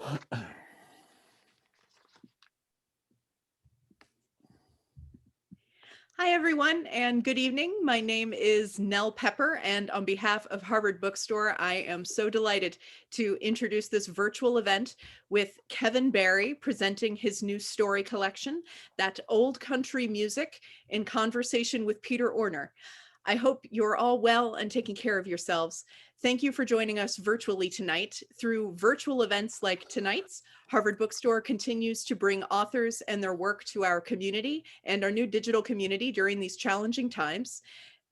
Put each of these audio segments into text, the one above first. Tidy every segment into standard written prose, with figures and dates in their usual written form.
Hi, everyone, and good evening. My name is Nell Pepper, and on behalf of Harvard Bookstore, I am so delighted to introduce this virtual event with Kevin Barry presenting his new story collection, That Old Country Music, in conversation with Peter Orner. I hope you're all well and taking care of yourselves. Thank you for joining us virtually tonight. Through virtual events like tonight's, Harvard Bookstore continues to bring authors and their work to our community and our new digital community during these challenging times.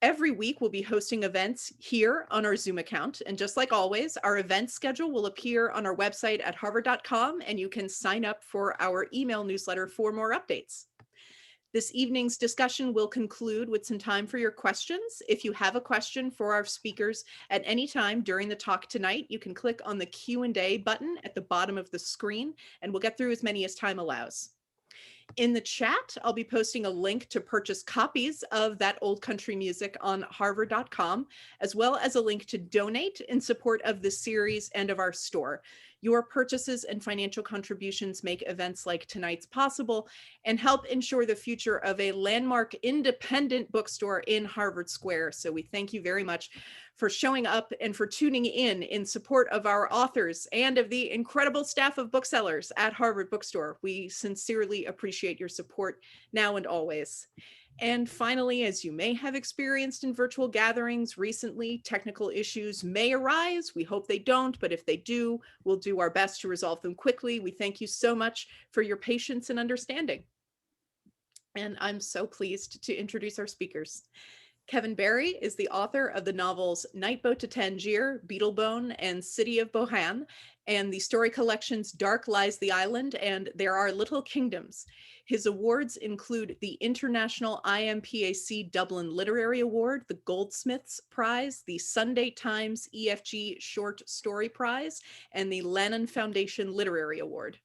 Every week, we'll be hosting events here on our Zoom account. And just like always, our event schedule will appear on our website at harvard.com, and you can sign up for our email newsletter for more updates. This evening's discussion will conclude with some time for your questions. If you have a question for our speakers at any time during the talk tonight, you can click on the Q&A button at the bottom of the screen, and we'll get through as many as time allows. In the chat, I'll be posting a link to purchase copies of That Old Country Music on harvard.com, as well as a link to donate in support of this series and of our store. Your purchases and financial contributions make events like tonight's possible and help ensure the future of a landmark independent bookstore in Harvard Square. So we thank you very much for showing up and for tuning in support of our authors and of the incredible staff of booksellers at Harvard Bookstore. We sincerely appreciate your support now and always. And finally, as you may have experienced in virtual gatherings recently, technical issues may arise. We hope they don't, but if they do, we'll do our best to resolve them quickly. We thank you so much for your patience and understanding. And I'm so pleased to introduce our speakers. Kevin Barry is the author of the novels Nightboat to Tangier, Beetlebone, and City of Bohan, and the story collections Dark Lies the Island and There Are Little Kingdoms. His awards include the International IMPAC Dublin Literary Award, the Goldsmiths Prize, the Sunday Times EFG Short Story Prize, and the Lannan Foundation Literary Award.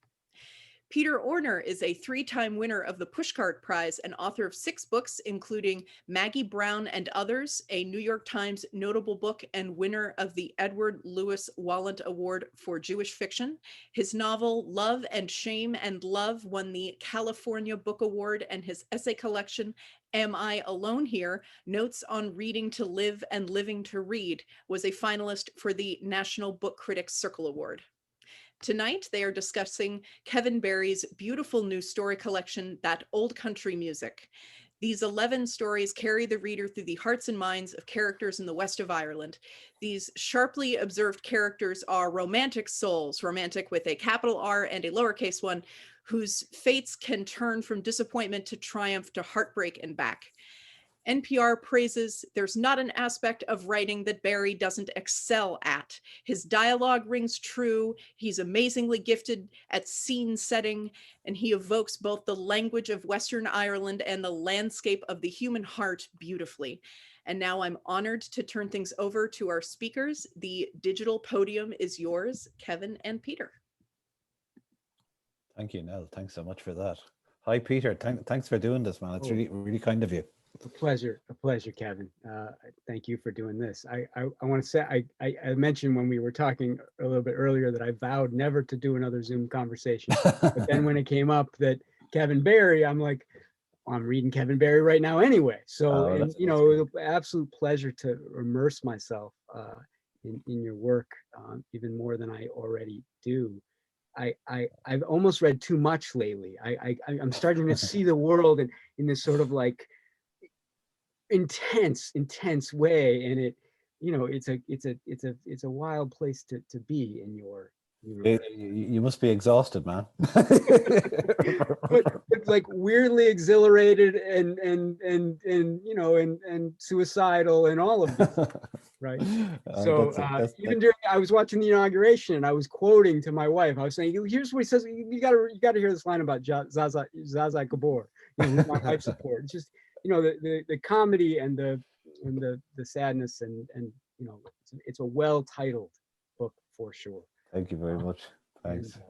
Peter Orner is a three-time winner of the Pushcart Prize and author of 6 books, including Maggie Brown and Others, a New York Times notable book and winner of the Edward Louis Wallant Award for Jewish Fiction. His novel Love and Shame and Love won the California Book Award, and his essay collection Am I Alone Here? Notes on Reading to Live and Living to Read was a finalist for the National Book Critics Circle Award. Tonight, they are discussing Kevin Barry's beautiful new story collection, That Old Country Music. These 11 stories carry the reader through the hearts and minds of characters in the west of Ireland. These sharply observed characters are romantic souls, romantic with a capital R and a lowercase one, whose fates can turn from disappointment to triumph to heartbreak and back. NPR praises there's not an aspect of writing that Barry doesn't excel at. His dialogue rings true, he's amazingly gifted at scene setting, and he evokes both the language of Western Ireland and the landscape of the human heart beautifully. And now I'm honored to turn things over to our speakers. The digital podium is yours, Kevin and Peter. Thank you, Nell. Thanks so much for that. Hi, Peter. Thanks for doing this, man. It's really kind of you. A pleasure, Kevin. Thank you for doing this. I want to say, I mentioned when we were talking a little bit earlier that I vowed never to do another Zoom conversation. But then when it came up that Kevin Barry, I'm like, I'm reading Kevin Barry right now anyway. So, and, you know, it was an absolute pleasure to immerse myself in your work, even more than I already do. I've almost read too much lately. I'm starting to see the world in this sort of like intense way, and it, you know, it's a wild place to be in your you must be exhausted, man. but like weirdly exhilarated and you know and suicidal and all of this, right? So even during, I was watching the inauguration and I was quoting to my wife. I was saying, here's what he says, you gotta hear this line about Zaza Gabor, you know, my life support. It's just, you know, the comedy and the sadness and you know, it's a well-titled book for sure. Thank you very much. Thanks. And,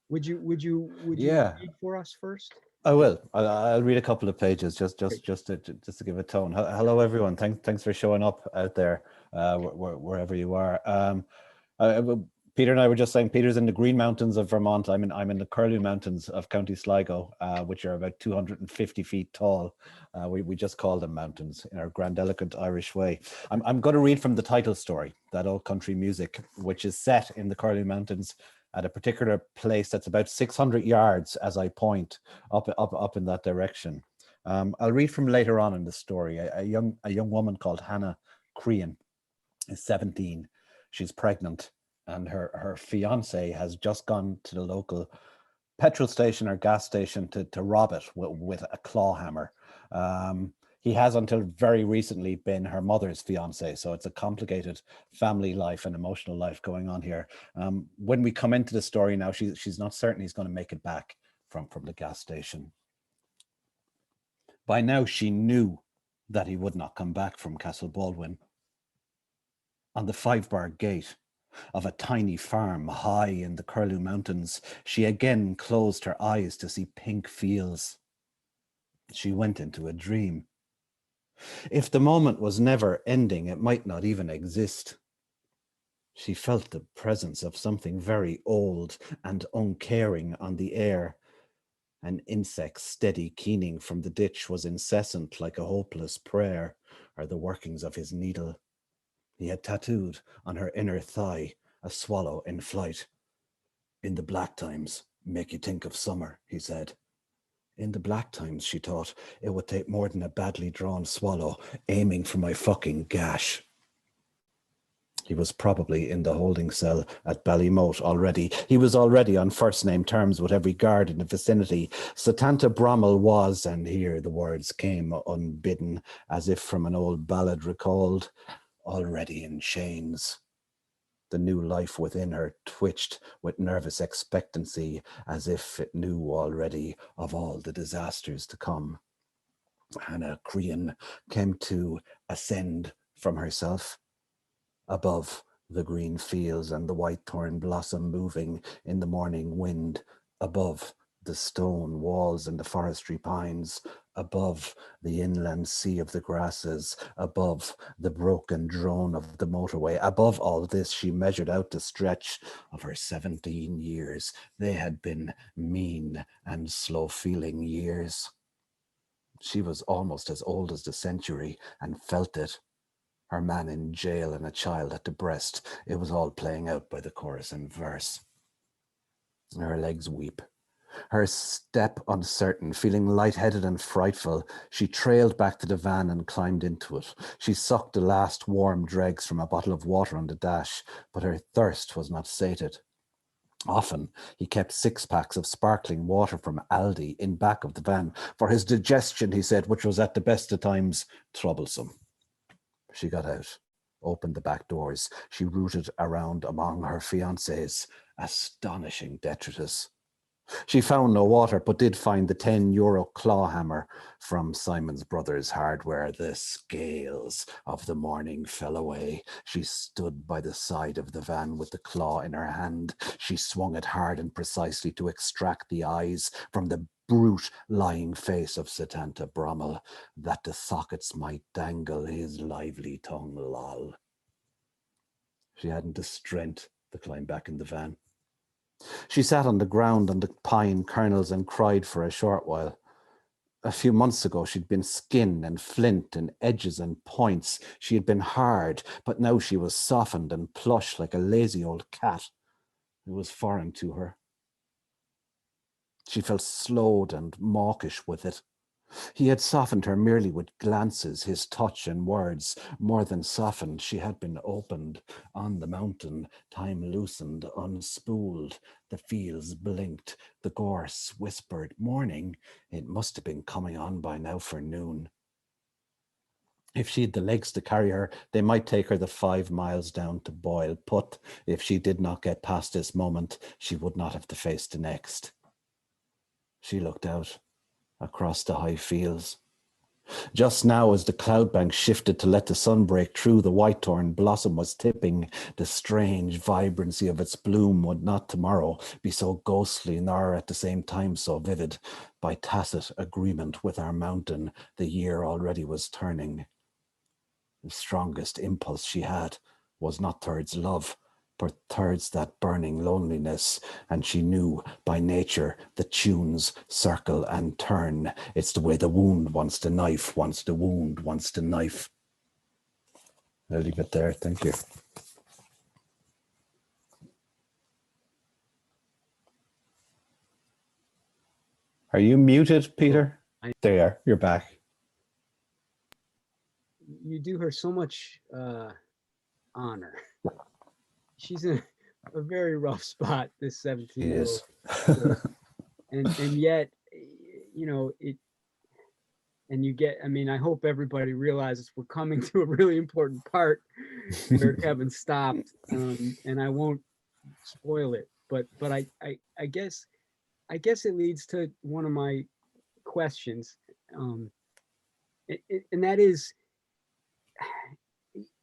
would you Yeah. read for us first? I will. I'll read a couple of pages just to give a tone. Hello, everyone. Thanks for showing up out there, wherever you are. Peter and I were just saying, Peter's in the Green Mountains of Vermont. I'm in the Curlew Mountains of County Sligo, which are about 250 feet tall. We just call them mountains in our grandiloquent Irish way. I'm going to read from the title story, That Old Country Music, which is set in the Curlew Mountains at a particular place that's about 600 yards as I point up in that direction. I'll read from later on in the story. A young woman called Hannah Crean is 17. She's pregnant, and her fiance has just gone to the local petrol station or gas station to rob it with a claw hammer. He has until very recently been her mother's fiance, so it's a complicated family life and emotional life going on here. When we come into the story now, she's not certain he's going to make it back from the gas station. By now, she knew that he would not come back from Castle Baldwin. On the 5-bar gate of a tiny farm high in the Curlew Mountains, she again closed her eyes to see pink fields. She went into a dream. If the moment was never ending, it might not even exist. She felt the presence of something very old and uncaring on the air. An insect's steady keening from the ditch was incessant like a hopeless prayer, or the workings of his needle. He had tattooed on her inner thigh a swallow in flight. In the black times, make you think of summer, he said. In the black times, she thought, it would take more than a badly drawn swallow aiming for my fucking gash. He was probably in the holding cell at Ballymote already. He was already on first-name terms with every guard in the vicinity. Satanta Bromwell was, and here the words came unbidden, as if from an old ballad recalled, already in chains. The new life within her twitched with nervous expectancy, as if it knew already of all the disasters to come. Hannah Crean came to ascend from herself. Above the green fields and the white thorn blossom moving in the morning wind, above the stone walls and the forestry pines, above the inland sea of the grasses, above the broken drone of the motorway. Above all this, she measured out the stretch of her 17 years. They had been mean and slow-feeling years. She was almost as old as the century and felt it. Her man in jail and a child at the breast. It was all playing out by the chorus and verse. Her legs weep. Her step uncertain, feeling lightheaded and frightful, she trailed back to the van and climbed into it. She sucked the last warm dregs from a bottle of water on the dash, but her thirst was not sated. Often he kept 6-packs of sparkling water from Aldi in back of the van for his digestion, he said, which was at the best of times troublesome. She got out, opened the back doors. She rooted around among her fiancés, astonishing detritus. She found no water, but did find the €10 claw hammer from Simon's Brothers Hardware. The scales of the morning fell away. She stood by the side of the van with the claw in her hand. She swung it hard and precisely to extract the eyes from the brute lying face of Satanta Bromwell, that the sockets might dangle his lively tongue, lol. She hadn't the strength to climb back in the van. She sat on the ground on the pine kernels and cried for a short while. A few months ago, she'd been skin and flint and edges and points. She had been hard, but now she was softened and plush like a lazy old cat. It was foreign to her. She felt slowed and mawkish with it. He had softened her merely with glances, his touch and words. More than softened, she had been opened on the mountain, time loosened, unspooled. The fields blinked, the gorse whispered, morning. It must have been coming on by now for noon. If she had the legs to carry her, they might take her the 5 miles down to Boyle Put. If she did not get past this moment, she would not have to face the next. She looked out across the high fields. Just now, as the cloud bank shifted to let the sun break through, the whitethorn blossom was tipping. The strange vibrancy of its bloom would not tomorrow be so ghostly, nor at the same time so vivid. By tacit agreement with our mountain, the year already was turning. The strongest impulse she had was not towards love, for thirds that burning loneliness, and she knew by nature the tunes circle and turn. It's the way the wound wants the knife, wants the wound wants the knife. I'll leave it there. Thank you. Are you muted, Peter? There you are. You're back. You do her so much honor. She's in a very rough spot, this 17-year-old. And yet, you know, and you get, I mean, I hope everybody realizes we're coming to a really important part where Kevin stopped, and I won't spoil it, but I guess it leads to one of my questions, and that is,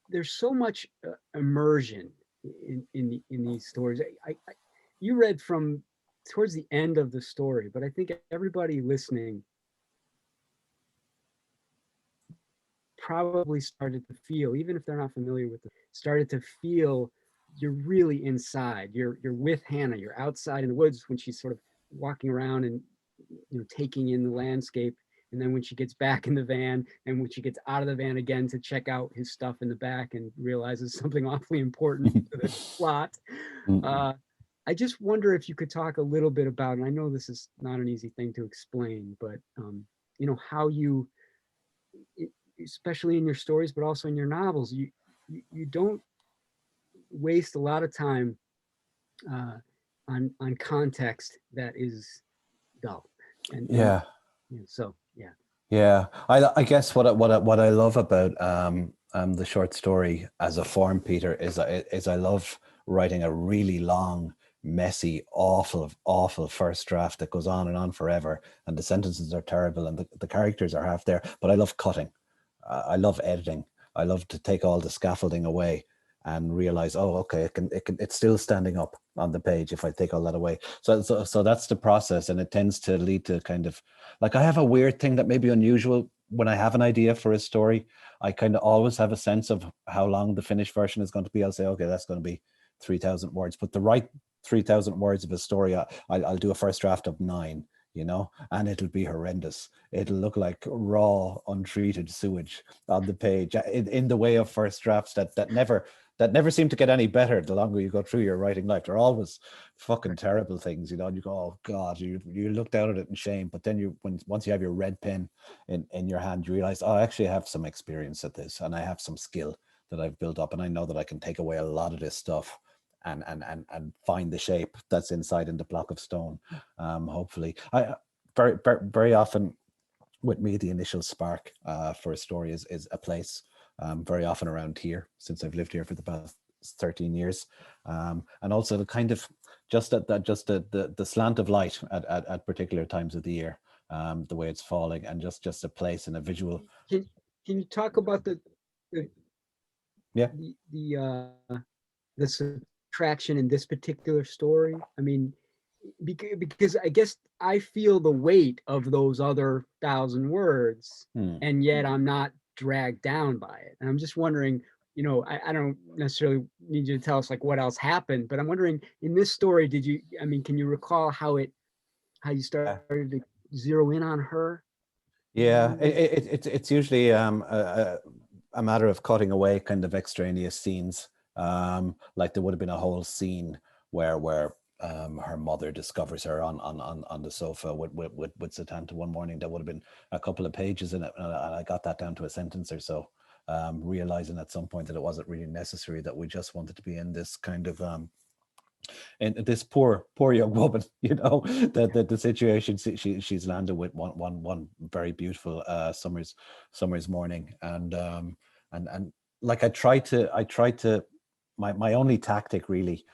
there's so much immersion in these stories. You read from towards the end of the story, but I think everybody listening probably started to feel, even if they're not familiar with it, started to feel you're really inside. You're with Hannah. You're outside in the woods when she's sort of walking around and, you know, taking in the landscape. And then when she gets back in the van, and when she gets out of the van again to check out his stuff in the back and realizes something awfully important to the plot. I just wonder if you could talk a little bit about, and I know this is not an easy thing to explain, but you know, how you, especially in your stories, but also in your novels, you don't waste a lot of time on context that is dull. And yeah. So yeah. Yeah, I guess what I love about the short story as a form, Peter, is I love writing a really long, messy, awful first draft that goes on and on forever, and the sentences are terrible and the characters are half there, but I love cutting. I love editing. I love to take all the scaffolding away and realize, oh, okay, it's still standing up on the page if I take all that away. So that's the process, and it tends to lead to kind of, like, I have a weird thing that may be unusual. When I have an idea for a story, I kind of always have a sense of how long the finished version is going to be. I'll say, okay, that's going to be 3,000 words, but the right 3,000 words of a story, I'll do a first draft of 9, you know, and it'll be horrendous. It'll look like raw, untreated sewage on the page in the way of first drafts that never seem to get any better the longer you go through your writing life. They're always fucking terrible things, you know, and you go, oh God, you look down at it in shame. But then once you have your red pen in your hand, you realize, oh, I actually have some experience at this, and I have some skill that I've built up, and I know that I can take away a lot of this stuff and find the shape that's inside in the block of stone. Hopefully, I very often with me, the initial spark for a story is a place, very often around here, since I've lived here for the past 13 years. And also the kind of just the slant of light at particular times of the year, the way it's falling, and just a place and a visual. Can you talk about the subtraction in this particular story? I mean, because I guess I feel the weight of those other 1,000 words, and yet I'm not dragged down by it. And I'm just wondering, you know, I don't necessarily need you to tell us like what else happened, but I'm wondering, in this story, can you recall how you started to zero in on her? Yeah, it's usually a matter of cutting away kind of extraneous scenes. Like there would have been a whole scene where her mother discovers her on the sofa with Satanta one morning. That would have been a couple of pages in it, and I got that down to a sentence or so, realizing at some point that it wasn't really necessary, that we just wanted to be in this kind of and this poor young woman, you know, the situation she's landed with one very beautiful summer's morning, and like I try to my only tactic really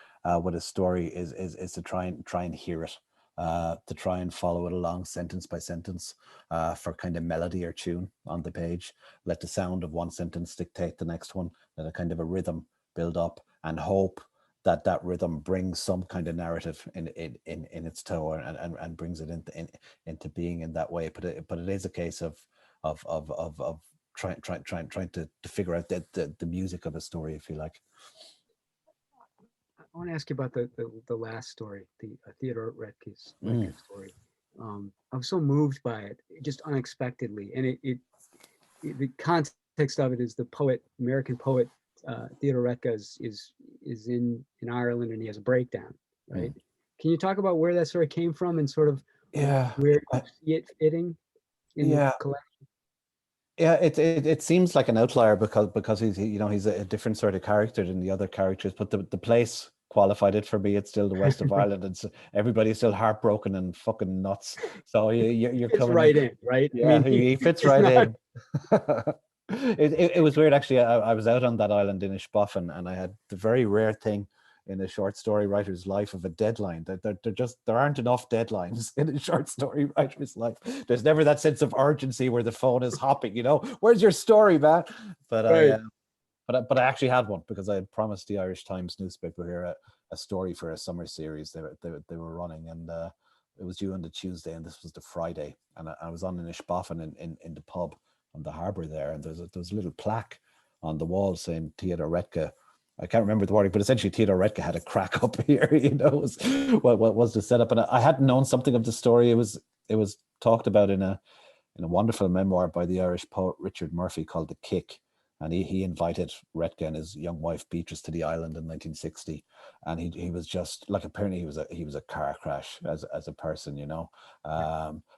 with a story is to try and hear it, to try and follow it along sentence by sentence, for kind of melody or tune on the page. Let the sound of one sentence dictate the next one. Let a kind of a rhythm build up, and hope that rhythm brings some kind of narrative in its toe, and brings it into being in that way. But it is a case of trying to figure out the music of a story, if you like. want to ask you about the last story, the Theodore Redke's story. I was so moved by it, just unexpectedly, and the context of it is the poet, American poet Theodore Redke is in Ireland, and he has a breakdown, right? Can you talk about where that story came from and sort of where you see it fitting in the collection? Yeah, it seems like an outlier because he's he's a different sort of character than the other characters, but the place qualified it for me. It's still the west of Ireland, and so everybody's still heartbroken and fucking nuts. So you're Fits coming right in, right? Yeah, I mean, he fits right in. It was weird actually. I was out on that island in Ishboffin, and I had the very rare thing in a short story writer's life of a deadline. There aren't enough deadlines in a short story writer's life. There's never that sense of urgency where the phone is hopping, where's your story, man? But Right. but I actually had one because I had promised the Irish Times newspaper here a story for a summer series they were running, and it was due on the Tuesday, and this was the Friday, and I was on in Ishboffin in the pub on the harbour there, and there's a little plaque on the wall saying Theodore Redke. I can't remember the wording, but essentially Theodore Redke had a crack up here, was what was the setup. And I hadn't known something of the story. It was talked about in a wonderful memoir by the Irish poet Richard Murphy called The Kick. And he invited Redke and his young wife Beatrice to the island in 1960, and he was just like, apparently he was a car crash as a person,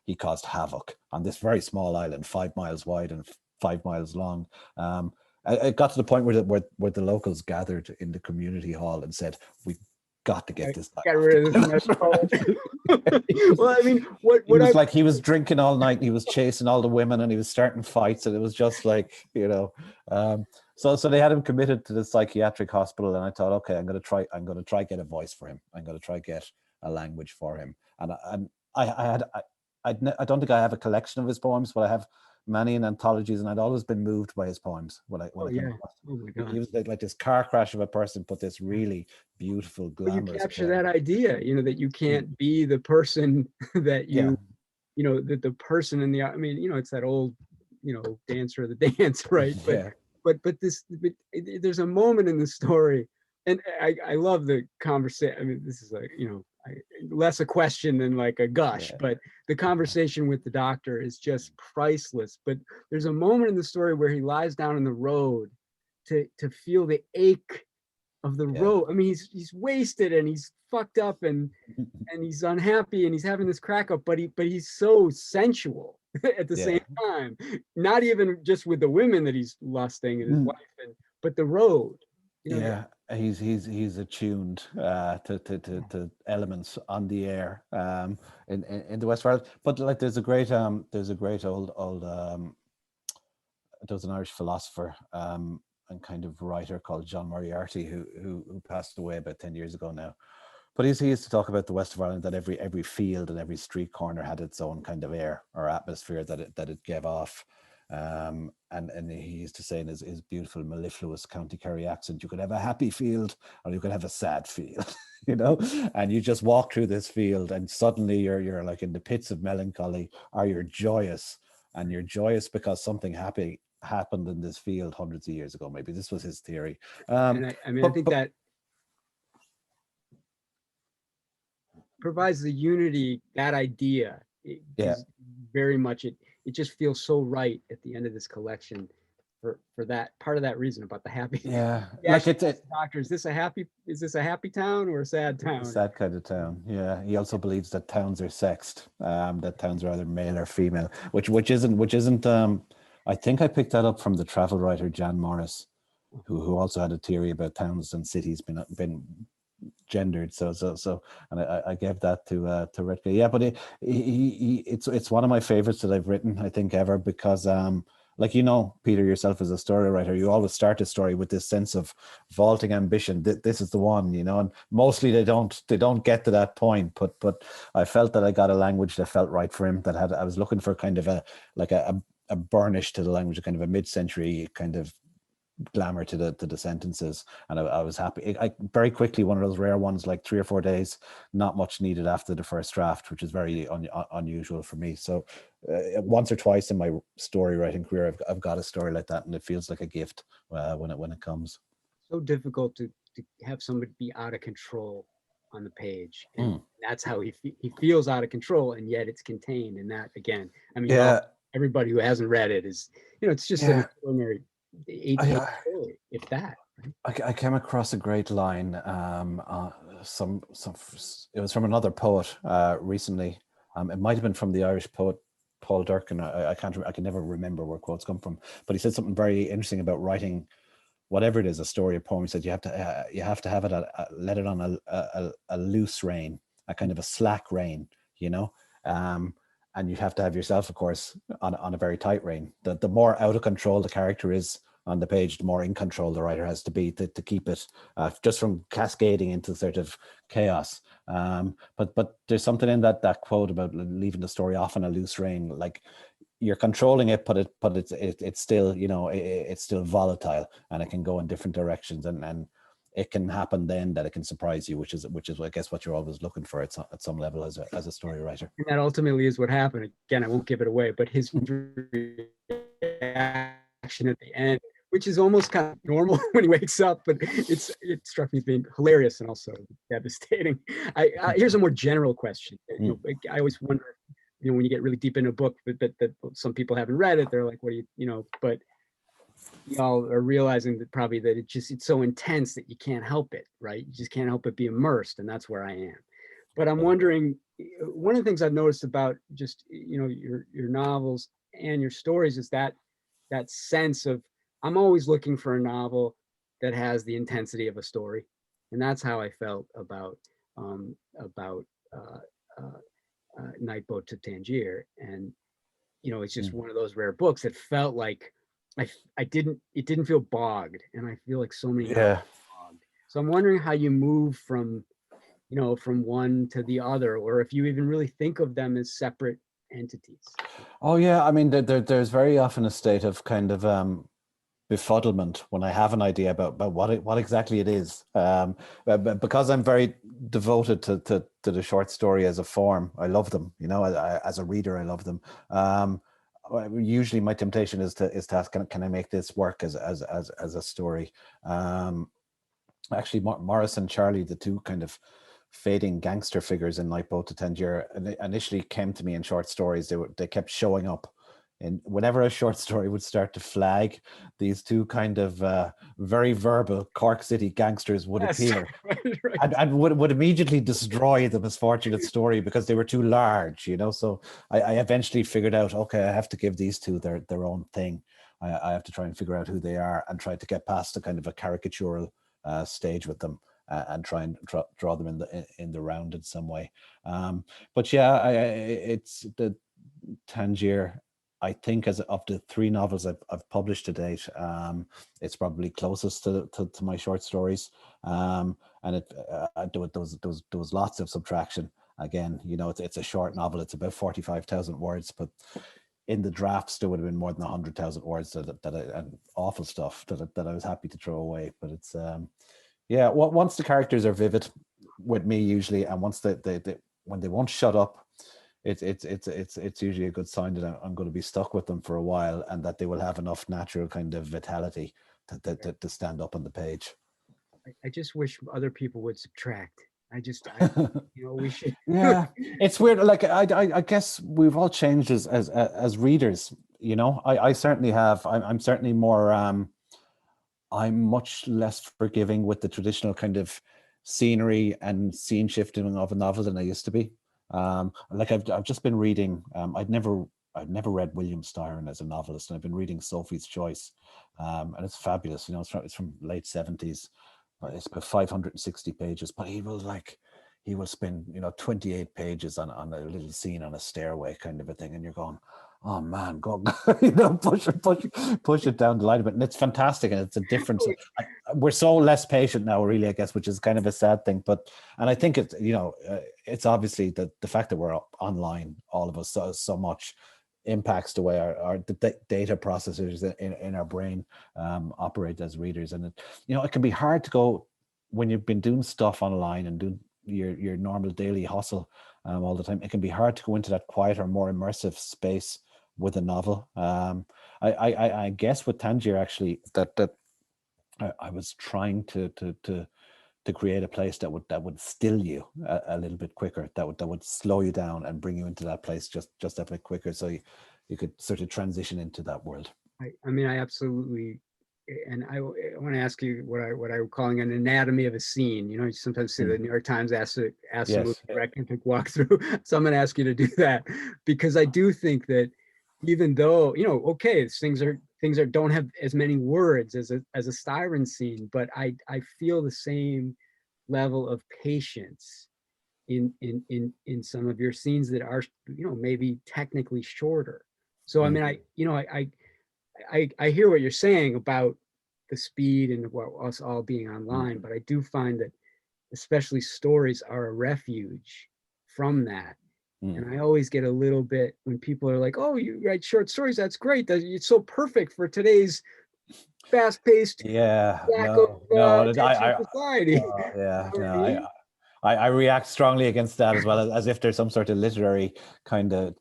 he caused havoc on this very small island, 5 miles wide and 5 miles long. It got to the point where the locals gathered in the community hall and said, "We've got to get this guy. Got rid of this Well, I mean, he was drinking all night. He was chasing all the women, and he was starting fights, and it was just like, So they had him committed to the psychiatric hospital, and I thought, okay, I'm going to try get a voice for him. I'm going to try get a language for him. And I don't think I have a collection of his poems, but I have many in anthologies, and I'd always been moved by his poems when I came across them. Oh my God. He was like this car crash of a person, but this really beautiful, glamorous. You capture that idea, that you can't be the person that that the person in the, it's that old, dancer of the dance, right? But there's a moment in the story, and I love the conversation. I mean, this is like, less a question than like a gush, but the conversation with the doctor is just priceless. But there's a moment in the story where he lies down in the road to feel the ache of the road. I mean, he's wasted and he's fucked up and he's unhappy and he's having this crack up, but he's so sensual at the same time. Not even just with the women that he's lusting and his wife, but the road. He's attuned to elements on the air in the West of Ireland. But like there's a great old there was an Irish philosopher and kind of writer called John Moriarty who passed away about 10 years ago now. But he used to talk about the West of Ireland, that every field and every street corner had its own kind of air or atmosphere that it gave off. And he used to say in his beautiful mellifluous County Kerry accent, you could have a happy field or you could have a sad field, and you just walk through this field and suddenly you're like in the pits of melancholy, or you're joyous, and you're joyous because something happy happened in this field hundreds of years ago. Maybe this was his theory. I think that provides the unity, that idea. Very much it just feels so right at the end of this collection for that part of that reason about the happy. Like it's doctor, is this a happy town or a sad town? A sad kind of town. Yeah. He also believes that towns are sexed, that towns are either male or female, which isn't I think I picked that up from the travel writer Jan Morris, who also had a theory about towns and cities been gendered. So and I gave that to Redke. Yeah, but it's one of my favorites that I've written, I think, ever, because like, Peter, yourself as a story writer, you always start a story with this sense of vaulting ambition. This is the one, and mostly they don't get to that point. But I felt that I got a language that felt right for him. I was looking for kind of a burnish to the language, a kind of a mid-century kind of glamour to the sentences, and I was happy. I very quickly, one of those rare ones, like 3 or 4 days, not much needed after the first draft, which is very unusual for me. So once or twice in my story writing career, I've got a story like that, and it feels like a gift when it comes. So difficult to to have somebody be out of control on the page, and that's how he feels out of control, and yet it's contained in that. Again, I mean, Yeah. everybody who hasn't read it is, it's just an extraordinary 8-page story, if that. I came across a great line. It was from another poet recently. It might have been from the Irish poet Paul Durkin. I can never remember where quotes come from, but he said something very interesting about writing, whatever it is, a story, a poem. He said you have to have it let it on a loose rein, a kind of a slack rein, and you have to have yourself, of course, on a very tight rein. The more out of control the character is on the page, the more in control the writer has to be to keep it just from cascading into sort of chaos. But there's something in that quote about leaving the story off on a loose rein, like you're controlling it, but it's still, it's still volatile, and it can go in different directions, and it can happen then that it can surprise you, which is I guess what you're always looking for at some level as a story writer. And that ultimately is what happened. Again, I won't give it away, but his reaction at the end, which is almost kind of normal when he wakes up, but it struck me as being hilarious and also devastating. Here's a more general question. I always wonder, when you get really deep into a book that some people haven't read it, they're like, what do you, but y'all are realizing that probably that it's so intense that you can't help it, right? You just can't help but be immersed, and that's where I am. But I'm wondering, one of the things I've noticed about just, your novels and your stories is that sense of, I'm always looking for a novel that has the intensity of a story. And that's how I felt about Night Boat to Tangier. And, it's just one of those rare books that felt like it didn't feel bogged. And I feel like so many novels are bogged. So I'm wondering how you move from one to the other, or if you even really think of them as separate entities. Oh yeah, I mean, there's very often a state of kind of befuddlement when I have an idea about what exactly it is. But because I'm very devoted to the short story as a form, I love them. As a reader, I love them. Usually, my temptation is to ask, can I make this work as a story? Actually, Morris and Charlie, the two kind of fading gangster figures in Night Boat to Tangier, initially came to me in short stories. They kept showing up, and whenever a short story would start to flag, these two kind of very verbal Cork City gangsters would appear, right. and would immediately destroy the misfortunate story because they were too large, So I eventually figured out, okay, I have to give these two their own thing. I have to try and figure out who they are and try to get past the kind of a caricatural stage with them. And try and draw them in the round in some way. But yeah, it's the Tangier. I think as of the 3 novels I've published to date, it's probably closest to my short stories. And there was lots of subtraction. Again, it's a short novel. It's about 45,000 words, but in the drafts there would have been more than 100,000 words and awful stuff that I was happy to throw away. But it's yeah, once the characters are vivid with me usually, and once when they won't shut up, it's usually a good sign that I'm going to be stuck with them for a while, and that they will have enough natural kind of vitality to stand up on the page. I just wish other people would subtract. We should. Yeah, it's weird. Like I guess we've all changed as readers. I certainly have. I'm certainly more. I'm much less forgiving with the traditional kind of scenery and scene shifting of a novel than I used to be. Like I've just been reading. I'd never read William Styron as a novelist, and I've been reading Sophie's Choice, and it's fabulous. It's from late 70s. It's about 560 pages, but he will spend 28 pages on a little scene on a stairway kind of a thing, and you're going, oh man, go push it down the line a bit. And it's fantastic, and it's a difference. We're so less patient now, really, I guess, which is kind of a sad thing. And I think it's it's obviously the fact that we're online, all of us, so much impacts the way our data processors in our brain operate as readers. And it can be hard to go when you've been doing stuff online and doing your normal daily hustle all the time. It can be hard to go into that quieter, more immersive space with a novel. I guess with Tangier, actually, that I was trying to to create a place that would still you a little bit quicker, that would slow you down and bring you into that place just a bit quicker, so you could sort of transition into that world. I mean, I absolutely, and I want to ask you what I'm calling an anatomy of a scene. You know, you sometimes see the New York Times asks a movie director to walk through. So I'm going to ask you to do that, because I do think that even though, you know, okay, things are don't have as many words as a siren scene, but I feel the same level of patience in some of your scenes that are, you know, maybe technically shorter. So I mean, I hear what you're saying about the speed and us all being online, but I do find that especially stories are a refuge from that. And I always get a little bit when people are like, "Oh, you write short stories? That's great. It's so perfect for today's fast-paced, lack of attention society." I react strongly against that as well, as if there's some sort of literary kind of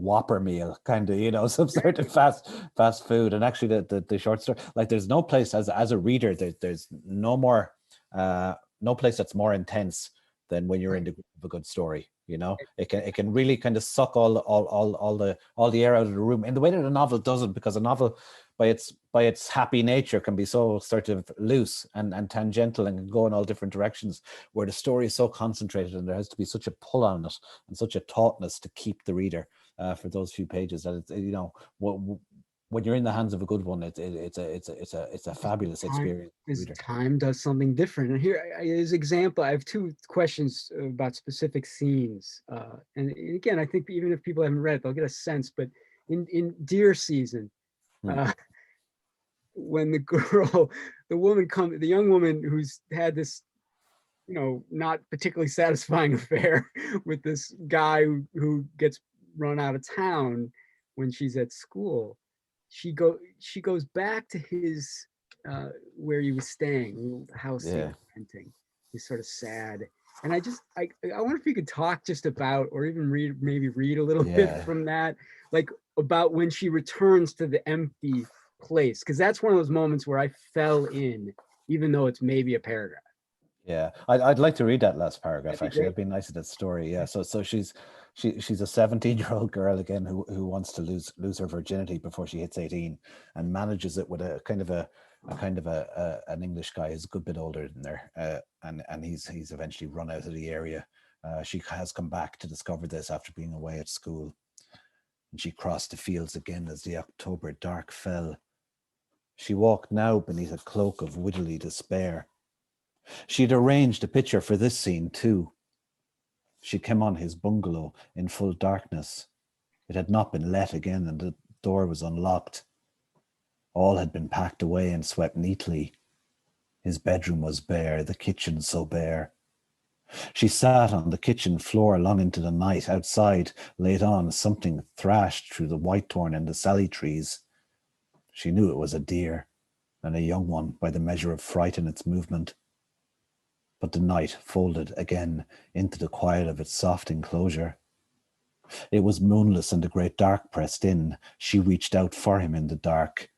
whopper meal, kind of, you know, some sort of fast food. And actually the short story, like, there's no place as a reader, there's no place that's more intense than when you're in the grip of a good story. You know, it can really kind of suck all the air out of the room in the way that a novel doesn't, because a novel by its happy nature can be so sort of loose and tangential and can go in all different directions, where the story is so concentrated and there has to be such a pull on it and such a tautness to keep the reader for those few pages, that it's, you know, when you're in the hands of a good one, it's a fabulous experience. Time does something different. And here, as example, I have two questions about specific scenes. And again, I think even if people haven't read it, they'll get a sense. But in deer season, when the young woman who's had this, you know, not particularly satisfying affair with this guy who gets run out of town when she's at school, she goes back to his where he was staying, the house he was renting. He's sort of sad, and I wonder if you could talk just about, or even read a little bit from that, like about when she returns to the empty place, because that's one of those moments where I fell in, even though it's maybe a paragraph. Yeah, I'd like to read that last paragraph. Actually, I'd be nice at that story. Yeah, so she's a 17-year-old girl again who wants to lose her virginity before she hits 18, and manages it with an English guy who's a good bit older than her, and he's eventually run out of the area. She has come back to discover this after being away at school, and she crossed the fields again as the October dark fell. She walked now beneath a cloak of widowly despair. She had arranged a picture for this scene too. She came on his bungalow in full darkness. It had not been let again, and the door was unlocked. All had been packed away and swept neatly. His bedroom was bare, the kitchen so bare. She sat on the kitchen floor long into the night. Outside, late on, something thrashed through the whitethorn and the sally trees. She knew it was a deer, and a young one by the measure of fright in its movement. But the night folded again into the quiet of its soft enclosure. It was moonless and the great dark pressed in. She reached out for him in the dark.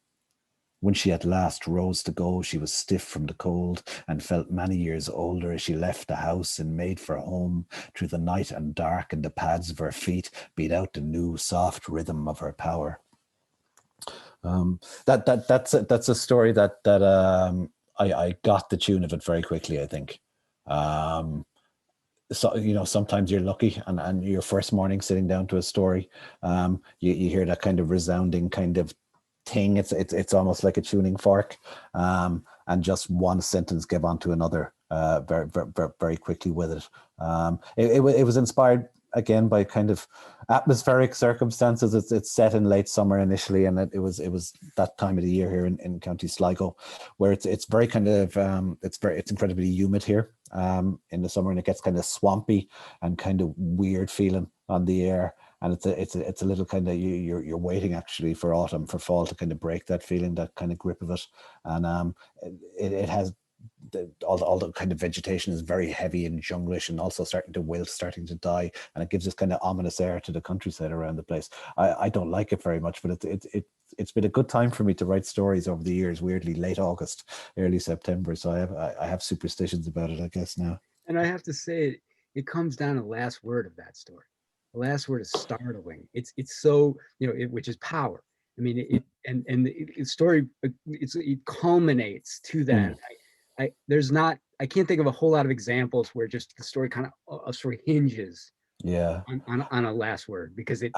When she at last rose to go, she was stiff from the cold and felt many years older as she left the house and made for home. Through the night and dark, and the pads of her feet beat out the new soft rhythm of her power. That's a story that I got the tune of it very quickly, I think. So, you know, sometimes you're lucky, and your first morning sitting down to a story, you hear that kind of resounding kind of thing. It's almost like a tuning fork, and just one sentence gave on to another very, very, very quickly with it. It was inspired again by kind of atmospheric circumstances. It's set in late summer initially, and it was that time of the year here in County Sligo, where it's very kind of it's incredibly humid here in the summer, and it gets kind of swampy and kind of weird feeling on the air. And it's a little kind of, you're waiting actually for autumn, for fall to kind of break that feeling, that kind of grip of it. And it has all the kind of vegetation is very heavy and junglish and also starting to wilt, starting to die, and it gives this kind of ominous air to the countryside around the place. I don't like it very much, but it's been a good time for me to write stories over the years. Weirdly, late August, early September. So I have superstitions about it, I guess, now. And I have to say, it comes down to the last word of that story. The last word is startling. It's so, which is power. I mean, the story, it culminates to that. I can't think of a whole lot of examples where just the story kind of a story hinges Yeah. on a last word, because It,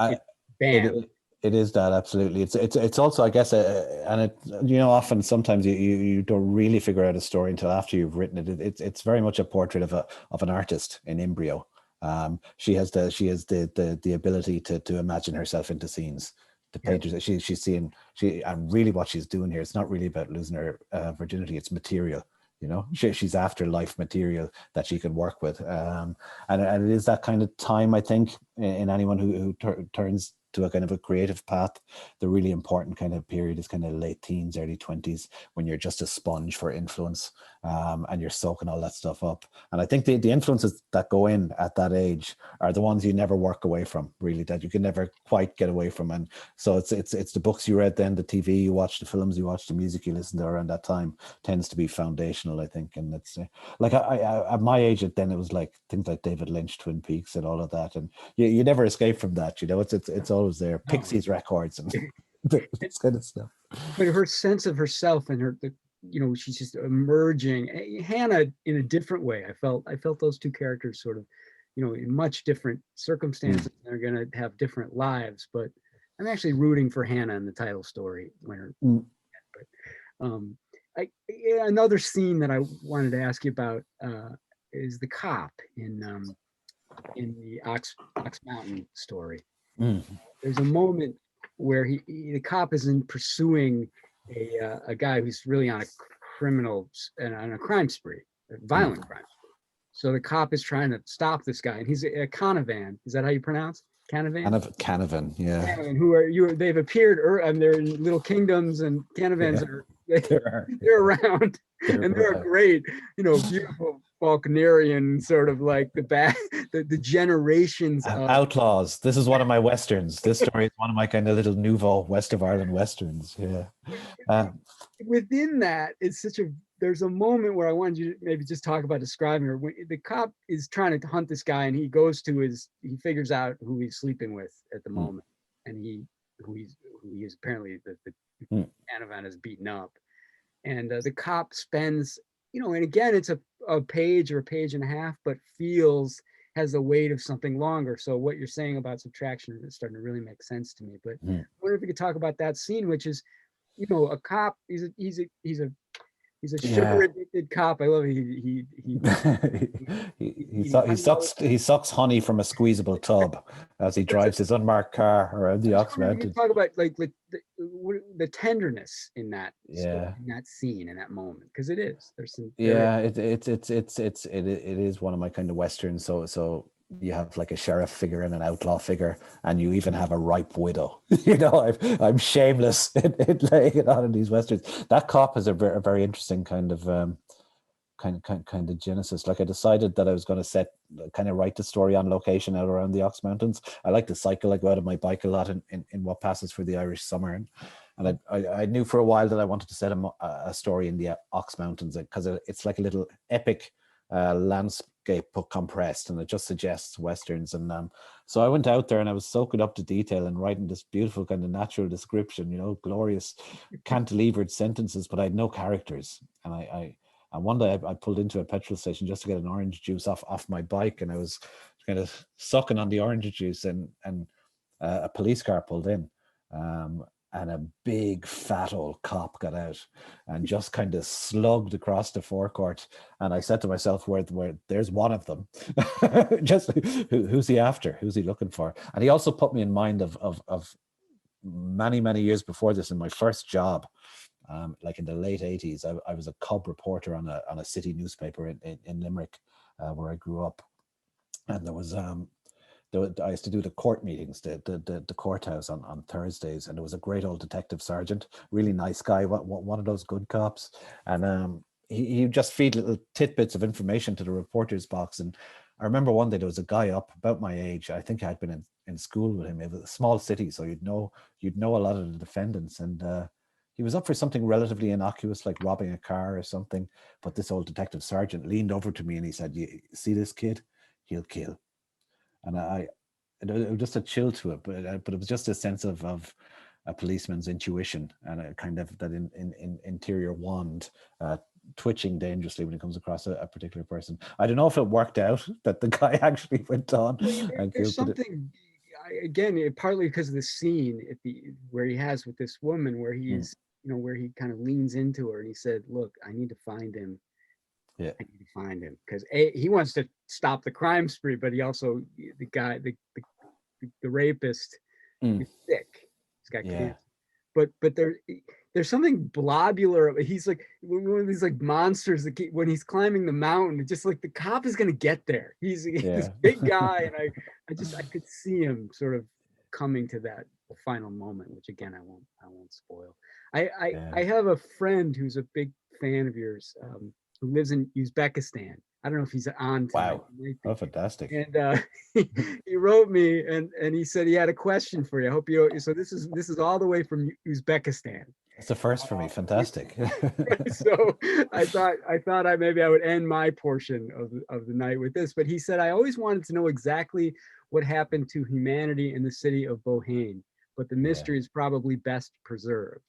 bam. it is that, absolutely. It's also, I guess, and it, often sometimes you don't really figure out a story until after you've written it. It's very much a portrait of an artist in embryo. She has the ability to imagine herself into scenes, to paint her. She's seeing, and really what she's doing here, it's not really about losing her virginity. It's material. She's after life material that she can work with, and it is that kind of time, I think, in anyone who turns to a kind of a creative path. The really important kind of period is kind of late teens, early 20s, when you're just a sponge for influence, and you're soaking all that stuff up. And I think the influences that go in at that age are the ones you never work away from, really, that you can never quite get away from. And so it's the books you read then, the TV you watch, the films you watch, the music you listen to around that time tends to be foundational, I think. And it's like I at my age, it was like things like David Lynch, Twin Peaks, and all of that. And you never escape from that. It's always there. Pixies records and this kind of stuff. But her sense of herself and she's just emerging. Hannah, in a different way. I felt those two characters sort of, in much different circumstances. They're going to have different lives, but I'm actually rooting for Hannah in the title story. Another scene that I wanted to ask you about is the cop in the Ox Mountain story. There's a moment where the cop is pursuing a guy who's really on a crime spree, a violent crime spree. So the cop is trying to stop this guy, and he's a Canavan. Is that how you pronounce Canavan? Canavan, yeah. Canavan, who are you? They've appeared, and they're in little kingdoms, and Canavans they're around, and they're great, beautiful Faulknerian sort of like the generations of outlaws. This is one of my westerns. This story is one of my kind of little nouveau West of Ireland westerns. Yeah. Within that, there's a moment where I wanted you to maybe just talk about describing her. When the cop is trying to hunt this guy, and he he figures out who he's sleeping with at the moment, and who he is apparently the Canavan is beaten up, and the cop spends, and again, it's a page or a page and a half, but has the weight of something longer. So what you're saying about subtraction is starting to really make sense to me. But I wonder if you could talk about that scene, which is, a cop. He's a sugar addicted cop. I love it. He sucks honey from a squeezable tub as he drives his unmarked car around the Ox Mountains. Talk about like the tenderness in that story, in that scene, in that moment, because it is. There's some. It is one of my kind of westerns. So you have like a sheriff figure and an outlaw figure, and you even have a ripe widow. I'm shameless in laying it on in these westerns. That cop has a very interesting kind of genesis. Like, I decided that I was going to write the story on location out around the Ox Mountains. I like to cycle. I go out on my bike a lot in what passes for the Irish summer, and I knew for a while that I wanted to set a story in the Ox Mountains, because it's like a little epic landscape compressed, and it just suggests westerns. And so I went out there and I was soaking up the detail and writing this beautiful kind of natural description, glorious cantilevered sentences, but I had no characters. And one day I pulled into a petrol station just to get an orange juice off my bike, and I was kind of sucking on the orange juice, and a police car pulled in, and a big fat old cop got out and just kind of slugged across the forecourt. And I said to myself, where there's one of them, just who's he after? Who's he looking for? And he also put me in mind of many, many years before this, in my first job, like in the late 80s, I was a cub reporter on a city newspaper in Limerick, where I grew up. And there was I used to do the court meetings, the courthouse on Thursdays, and there was a great old detective sergeant, really nice guy, one of those good cops, and he just feed little tidbits of information to the reporter's box. And I remember one day there was a guy up about my age. I think I'd been in school with him. It was a small city, so you'd know a lot of the defendants. And he was up for something relatively innocuous, like robbing a car or something. But this old detective sergeant leaned over to me and he said, "You see this kid? He'll kill." And it was just a chill to it, but it was just a sense of a policeman's intuition and a kind of that in interior wand twitching dangerously when it comes across a particular person. I don't know if it worked out that the guy actually went on and There's killed something, again, partly because of the scene where he has with this woman, where he is, where he kind of leans into her and he said, "Look, I need to find him. Yeah. I need to find him," because he wants to stop the crime spree, but he also, the rapist, is sick. He's got cancer. But there's something globular. He's like one of these like monsters that when he's climbing the mountain, it's just like the cop is gonna get there. He's this big guy, and I could see him sort of coming to that final moment, which again I won't spoil. I have a friend who's a big fan of yours, who lives in Uzbekistan. I don't know if he's on time. Wow. Oh, fantastic. And he wrote me and he said he had a question for you. I hope you. So this is all the way from Uzbekistan. It's a first for me. Fantastic. So I thought maybe I would end my portion of the night with this. But he said, "I always wanted to know exactly what happened to humanity in the city of Bohane, but the mystery is probably best preserved."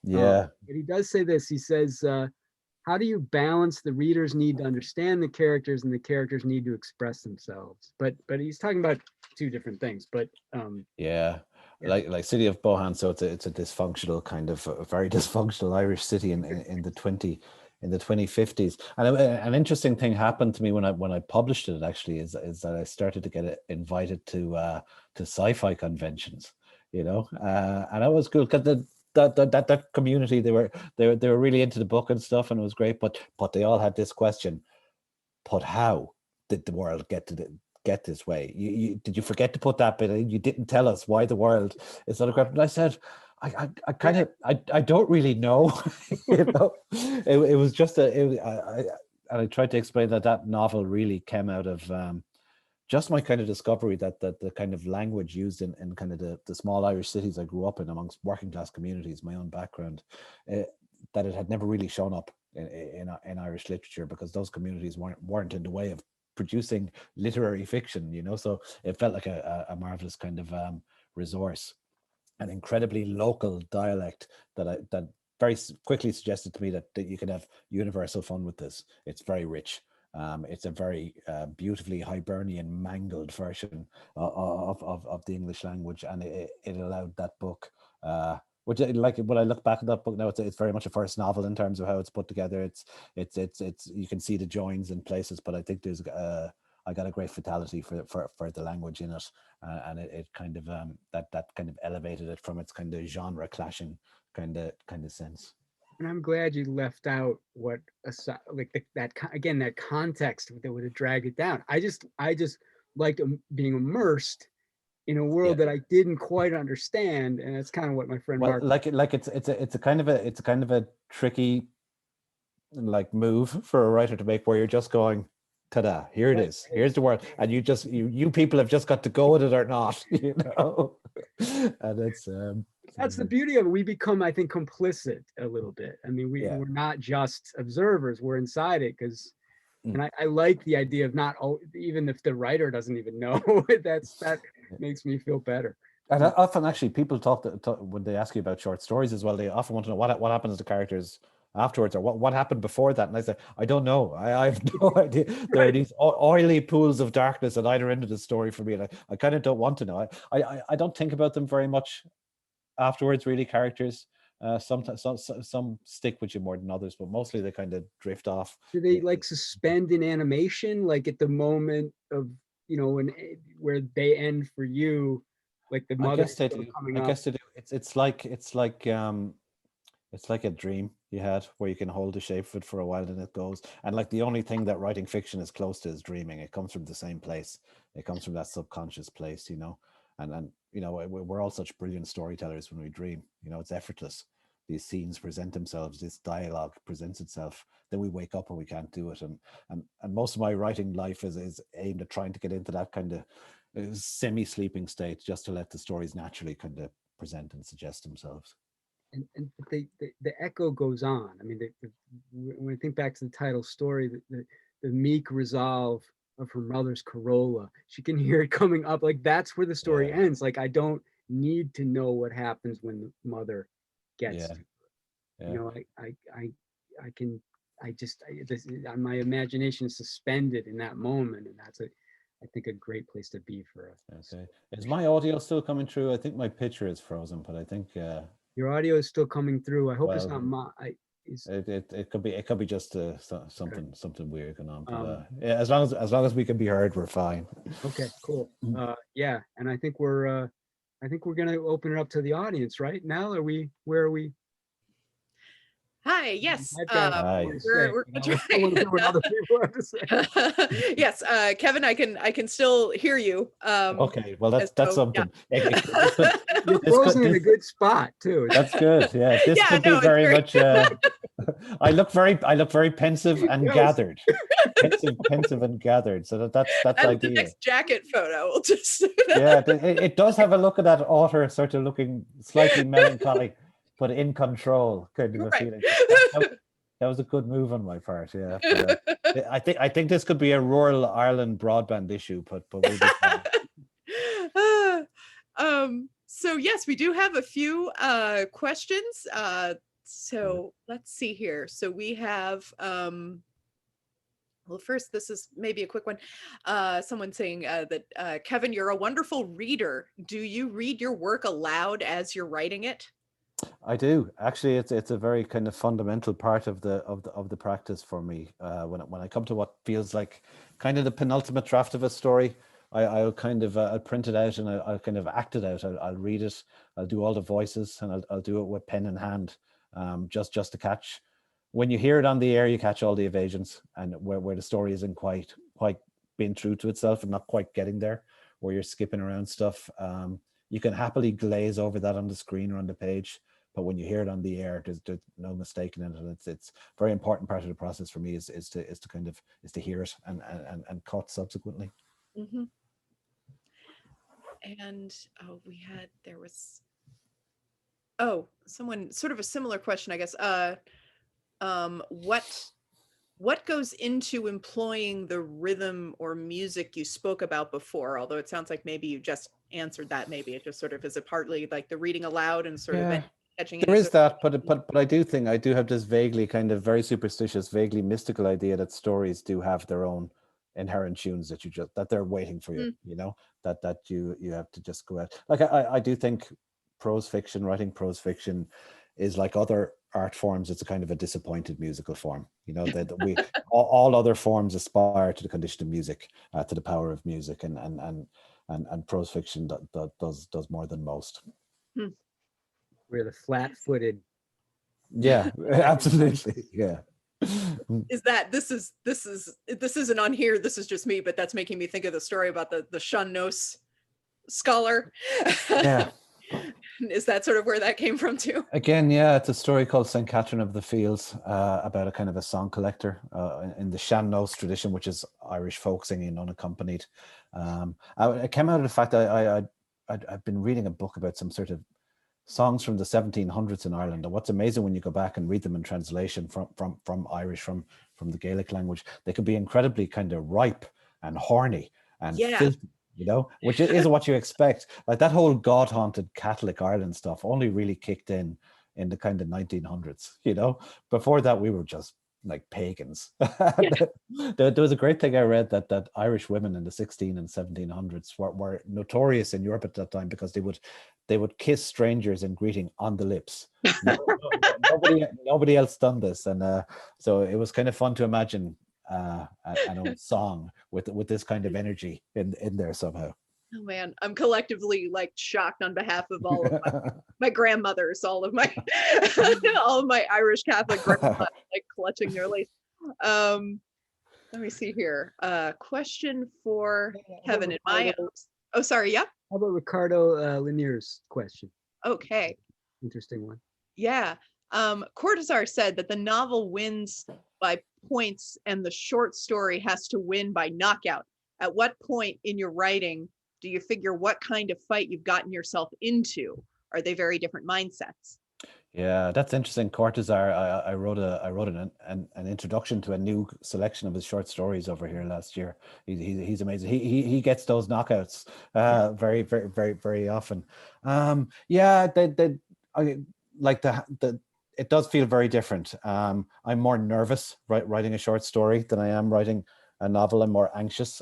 Yeah. But he does say this. He says, "How do you balance the reader's need to understand the characters and the characters' need to express themselves?" But he's talking about two different things. But like City of Bohane, so it's a dysfunctional kind of a very dysfunctional Irish city in the 2050s. And an interesting thing happened to me when I published it actually is that I started to get invited to sci-fi conventions, and that was cool because that community, they were really into the book and stuff, and it was great, but they all had this question: but how did the world get this way? Did you forget to put that bit in? You didn't tell us why the world is not a crap. And I said, I don't really know. It was just I tried to explain that novel really came out of just my kind of discovery that the kind of language used in kind of the small Irish cities I grew up in amongst working class communities, my own background, that it had never really shown up in Irish literature, because those communities weren't in the way of producing literary fiction, so it felt like a marvelous kind of resource, an incredibly local dialect that very quickly suggested to me that you can have universal fun with this. It's very rich. It's a very beautifully Hibernian mangled version of the English language, and it allowed that book, which, like, when I look back at that book now, it's very much a first novel in terms of how it's put together. It's you can see the joins in places, but I think there's I got a great fatality for the language in it, and it kind of that kind of elevated it from its kind of genre clashing kind of sense. And I'm glad you left out what that context that would have dragged it down. I just liked being immersed in a world that I didn't quite understand, and that's kind of what my friend Mark. It's a kind of a tricky like move for a writer to make, where you're just going, ta-da, here it is, here's the world, and you people have just got to go with it or not, and it's that's the beauty of it. We become, I think, complicit a little bit. I mean, we're not just observers, we're inside it, because and I like the idea of not, even if the writer doesn't even know, that makes me feel better. And often, actually, people talk when they ask you about short stories as well, they often want to know what happens to characters afterwards, or what happened before that. And I say, I don't know. I have no idea. There are these oily pools of darkness at either end of the story for me, and I kind of don't want to know. I don't think about them very much afterwards, really. Characters, sometimes some stick with you more than others, but mostly they kind of drift off. Do they like suspend in animation, like at the moment of where they end for you, like the mother? I guess they do. It's like a dream you had, where you can hold the shape of it for a while and it goes. And like, the only thing that writing fiction is close to is dreaming. It comes from the same place. It comes from that subconscious place, and we're all such brilliant storytellers when we dream. It's effortless. these scenes present themselves, this dialogue presents itself, then we wake up and we can't do it. And most of my writing life is aimed at trying to get into that kind of semi-sleeping state, just to let the stories naturally kind of present and suggest themselves. And the echo goes on. I mean, when I think back to the title story, the meek resolve of her mother's Corolla, she can hear it coming up. Like, that's where the story ends. Like, I don't need to know what happens when the mother gets to her. You know, my imagination is suspended in that moment, and that's I think a great place to be for us. Okay. Is my audio still coming through? I think my picture is frozen, but I think your audio is still coming through. I hope it's well, not it could be just something weird going on. But yeah, as long as we can be heard, we're fine. Okay, cool. Yeah, and I think we're gonna open it up to the audience, right? Nell, where are we? Hi, yes. Hi. We're yes, Kevin, I can still hear you. Okay, well that's something. Yeah. You're frozen in a good spot too. That's good. Yeah, this could be very much. I look very pensive and gathered. pensive and gathered. So that's ideal. The next jacket photo. We'll just yeah, it does have a look at that author sort of looking slightly melancholy, but in control kind of a feeling. That was a good move on my part. Yeah, but, I think this could be a rural Ireland broadband issue, but we'll be fine. So yes, we do have a few questions. So let's see here. So we have well, first, this is maybe a quick one. Someone saying that Kevin, you're a wonderful reader. Do you read your work aloud as you're writing it? I do. Actually, it's a very kind of fundamental part of the practice for me. When I come to what feels like kind of the penultimate draft of a story, I'll kind of I'll print it out and I'll kind of act it out. I'll read it. I'll do all the voices and I'll do it with pen in hand, just to catch. When you hear it on the air, you catch all the evasions and where the story isn't quite being true to itself and not quite getting there, where you're skipping around stuff. You can happily glaze over that on the screen or on the page, but when you hear it on the air, there's no mistaking it. And it's a very important part of the process for me is to hear it and cut subsequently. Mm-hmm. And someone sort of a similar question, I guess. What goes into employing the rhythm or music you spoke about before? Although it sounds like maybe you just answered that. Maybe it just sort of is a partly like the reading aloud and sort of catching. There is that, but I do think I do have this vaguely kind of very superstitious, vaguely mystical idea that stories do have their own inherent tunes that they're waiting for you. You know, that you have to just go out. Like I do think writing prose fiction is like other art forms. It's a kind of a disappointed musical form. You know, that we all other forms aspire to the condition of music, to the power of music, and prose fiction does more than most. We're the flat-footed. Yeah, absolutely. Yeah. Is that this isn't on here? This is just me, but that's making me think of the story about the Sean Nose scholar. Yeah. Is that sort of where that came from too? Again, yeah, it's a story called St. Catherine of the Fields, about a kind of a song collector in the Sean Nose tradition, which is Irish folk singing unaccompanied. It came out of the fact that I'd been reading a book about some sort of songs from the 1700s in Ireland, and what's amazing when you go back and read them in translation from Irish, from the Gaelic language, they can be incredibly kind of ripe and horny and filthy. You know, which isn't what you expect. Like that whole God-haunted Catholic Ireland stuff only really kicked in the kind of 1900s. You know, before that we were just like pagans. There was a great thing I read that Irish women in the 16 and 1700s were notorious in Europe at that time because they would kiss strangers in greeting on the lips. Nobody else done this, and so it was kind of fun to imagine an old song with this kind of energy in there somehow. Oh man, I'm collectively like shocked on behalf of all of my grandmothers, all of my Irish Catholic grandmas, like clutching their lace. Let me see here. Question for Kevin in my. Oh, sorry. Yeah. How about Ricardo Lanier's question? Okay. Interesting one. Yeah. Cortazar said that the novel wins by points and the short story has to win by knockout. At what point in your writing do you figure what kind of fight you've gotten yourself into? Are they very different mindsets? Yeah, that's interesting. Cortazar, I wrote an introduction to a new selection of his short stories over here last year. He's amazing. He gets those knockouts very often. Yeah, I like the it does feel very different. I'm more nervous writing a short story than I am writing a novel. I'm more anxious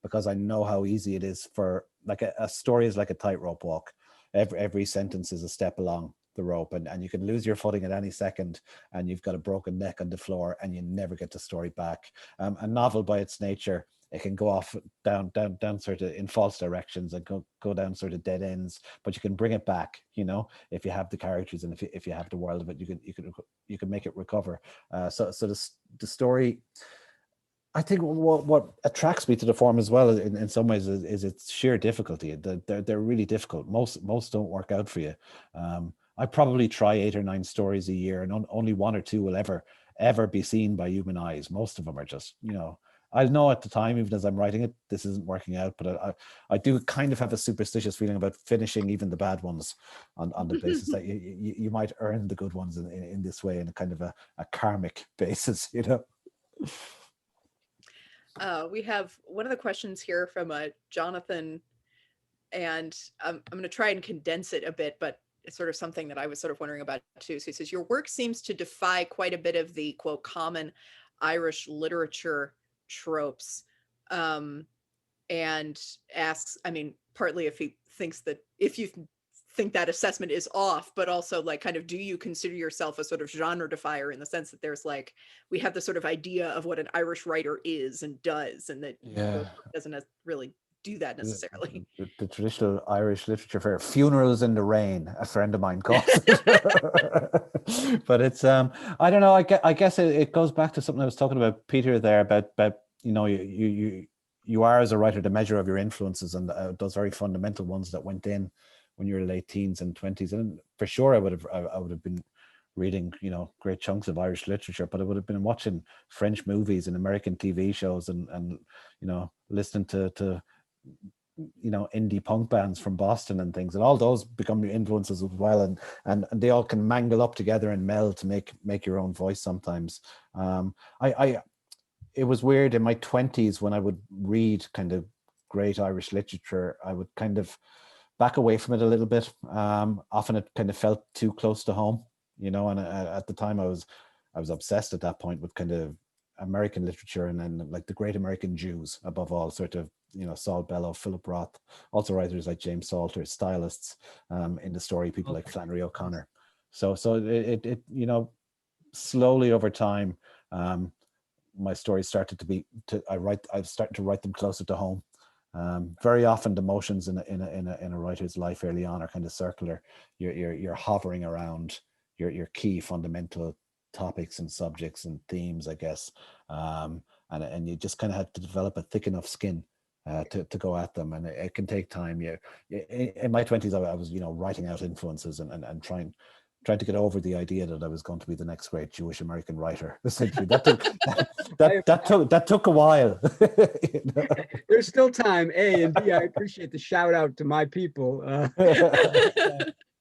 because I know how easy it is for, like, a story is like a tightrope walk. Every sentence is a step along the rope, and you can lose your footing at any second, and you've got a broken neck on the floor, and you never get the story back. A novel, by its nature, it can go off down sort of in false directions and go down sort of dead ends, but you can bring it back, you know, if you have the characters and if you have the world of it, you can make it recover. So the story, I think what attracts me to the form as well in some ways is its sheer difficulty. They're really difficult. Most don't work out for you. I probably try 8 or 9 stories a year, and only 1 or 2 will ever be seen by human eyes. Most of them are just, you know, I'll know at the time, even as I'm writing it, this isn't working out. But I do kind of have a superstitious feeling about finishing even the bad ones on the basis that you might earn the good ones in this way, in a kind of a karmic basis, you know. We have one of the questions here from Jonathan, and I'm going to try and condense it a bit, but it's sort of something that I was sort of wondering about too. So he says, your work seems to defy quite a bit of the, quote, common Irish literature tropes, and asks, I mean, partly if he thinks that, if you think that assessment is off, but also, like, kind of, do you consider yourself a sort of genre defier, in the sense that there's, like, we have the sort of idea of what an Irish writer is and does, and that doesn't really do that necessarily. The traditional Irish literature fair, funerals in the rain, a friend of mine calls it. But it's I don't know, I guess it goes back to something I was talking about, Peter, there, about you know, you are, as a writer, the measure of your influences, and those very fundamental ones that went in when you were late teens and 20s. And for sure I would have been reading, you know, great chunks of Irish literature, but I would have been watching French movies and American TV shows, and you know, listening to you know, indie punk bands from Boston and things, and all those become your influences as well, and they all can mangle up together and meld to make your own voice sometimes. It was weird in my 20s when I would read kind of great Irish literature, I would kind of back away from it a little bit. Often it kind of felt too close to home, you know, and at the time I was obsessed at that point with kind of American literature, and then, like, the great American Jews above all, sort of, you know, Saul Bellow, Philip Roth, also writers like James Salter, stylists in the story, people like Flannery O'Connor. So it you know, slowly over time, my stories started I've started to write them closer to home. Very often the motions in a writer's life early on are kind of circular. You're hovering around your key fundamental topics and subjects and themes, I guess, and you just kind of have to develop a thick enough skin to go at them, and it can take time. In my 20s, I was, you know, writing out influences and trying to get over the idea that I was going to be the next great Jewish American writer. Essentially, that took a while. You know? There's still time. A, and B, I appreciate the shout out to my people,